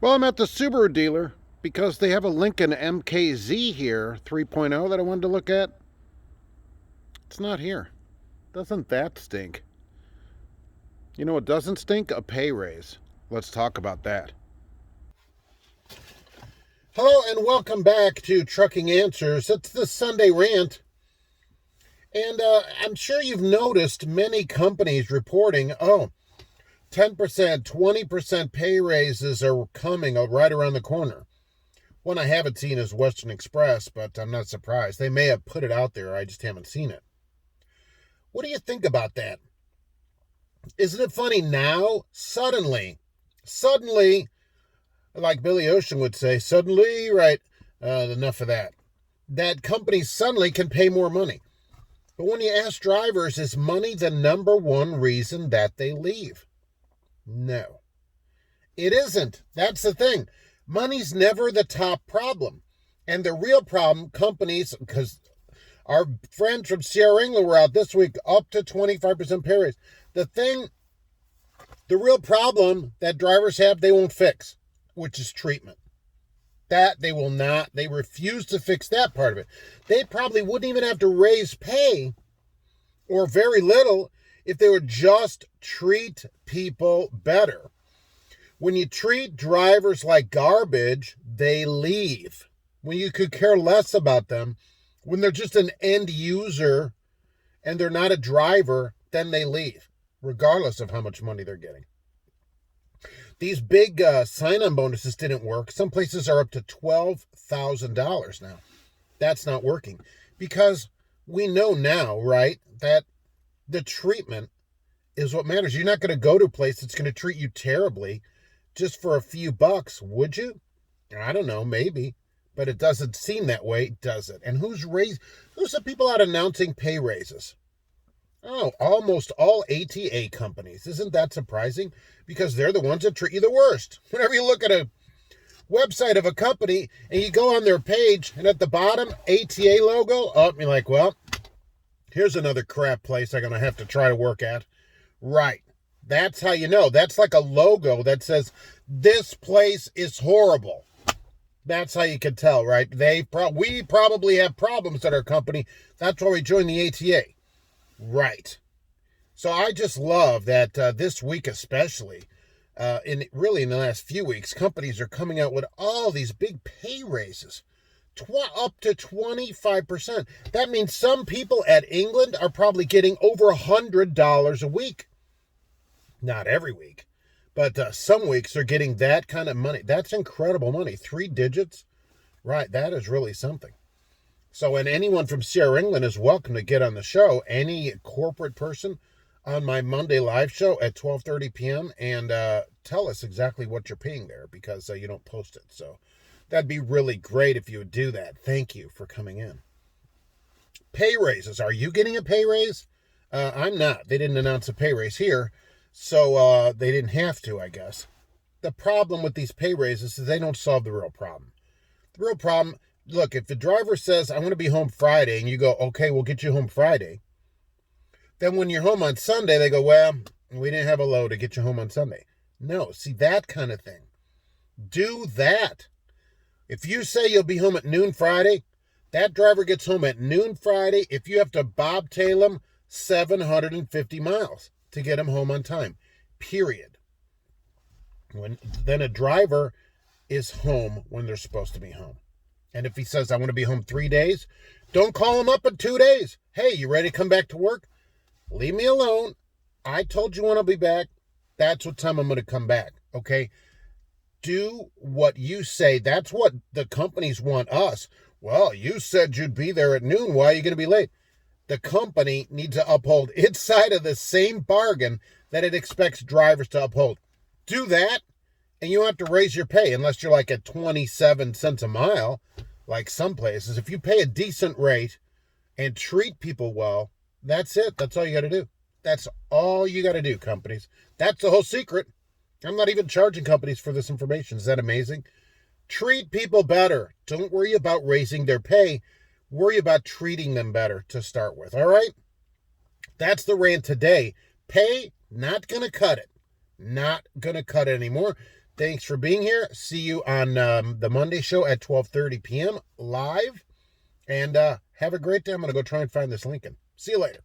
Well, I'm at the Subaru dealer because they have a Lincoln MKZ here, 3.0, that I wanted to look at. It's not here. Doesn't that stink? You know what doesn't stink? A pay raise. Let's talk about that. Hello and welcome back to Trucking Answers. It's the Sunday Rant. And I'm sure you've noticed many companies reporting, 10%, 20% pay raises are coming right around the corner. One I haven't seen is Western Express, but I'm not surprised. They may have put it out there, I just haven't seen it. What do you think about that? Isn't it funny now? Suddenly, like Billy Ocean would say, suddenly, right, enough of that. That companies suddenly can pay more money. But when you ask drivers, is money the number one reason that they leave? No, it isn't. That's the thing. Money's never the top problem. And the real problem, companies, because our friends from Sierra England were out this week, up to 25% pay raise. The real problem that drivers have, they won't fix, which is treatment. That they will not. They refuse to fix that part of it. They probably wouldn't even have to raise pay, or very little, if they would just treat people better. When you treat drivers like garbage, they leave. When you could care less about them, when they're just an end user and they're not a driver, then they leave, regardless of how much money they're getting. These big sign-on bonuses didn't work. Some places are up to $12,000 now. That's not working because we know now, right, that the treatment is what matters. You're not going to go to a place that's going to treat you terribly just for a few bucks, would you? I don't know, maybe. But it doesn't seem that way, does it? And who's the people out announcing pay raises? Oh, almost all ATA companies. Isn't that surprising? Because they're the ones that treat you the worst. Whenever you look at a website of a company and you go on their page and at the bottom, ATA logo, you're like, well, here's another crap place I'm going to have to try to work at. Right. That's how you know. That's like a logo that says, this place is horrible. That's how you can tell, right? We probably have problems at our company. That's why we joined the ATA. Right. So I just love that this week especially, in the last few weeks, companies are coming out with all these big pay raises. Up to 25%. That means some people at England are probably getting over $100 a week. Not every week, but some weeks they're getting that kind of money. That's incredible money. 3 digits. Right, that is really something. So, and anyone from Sierra England is welcome to get on the show. Any corporate person on my Monday live show at 12:30 p.m. and tell us exactly what you're paying there because you don't post it. So that'd be really great if you would do that. Thank you for coming in. Pay raises. Are you getting a pay raise? I'm not. They didn't announce a pay raise here, so they didn't have to, I guess. The problem with these pay raises is they don't solve the real problem. The real problem, look, if the driver says, I want to be home Friday, and you go, okay, we'll get you home Friday. Then when you're home on Sunday, they go, well, we didn't have a load to get you home on Sunday. No, see, that kind of thing. Do that. If you say you'll be home at noon Friday, that driver gets home at noon Friday. If you have to bobtail him 750 miles to get him home on time, period. Then a driver is home when they're supposed to be home. And if he says, I want to be home 3 days, don't call him up in 2 days. Hey, you ready to come back to work? Leave me alone. I told you when I'll be back. That's what time I'm going to come back. Okay? Do what you say. That's what the companies want us. Well, you said you'd be there at noon. Why are you going to be late? The company needs to uphold its side of the same bargain that it expects drivers to uphold. Do that, and you don't have to raise your pay unless you're like at 27 cents a mile, like some places. If you pay a decent rate and treat people well, that's it. That's all you got to do. That's all you got to do, companies. That's the whole secret. I'm not even charging companies for this information. Is that amazing? Treat people better. Don't worry about raising their pay. Worry about treating them better to start with. All right? That's the rant today. Pay, not going to cut it. Not going to cut anymore. Thanks for being here. See you on the Monday show at 12:30 p.m. live. And have a great day. I'm going to go try and find this Lincoln. See you later.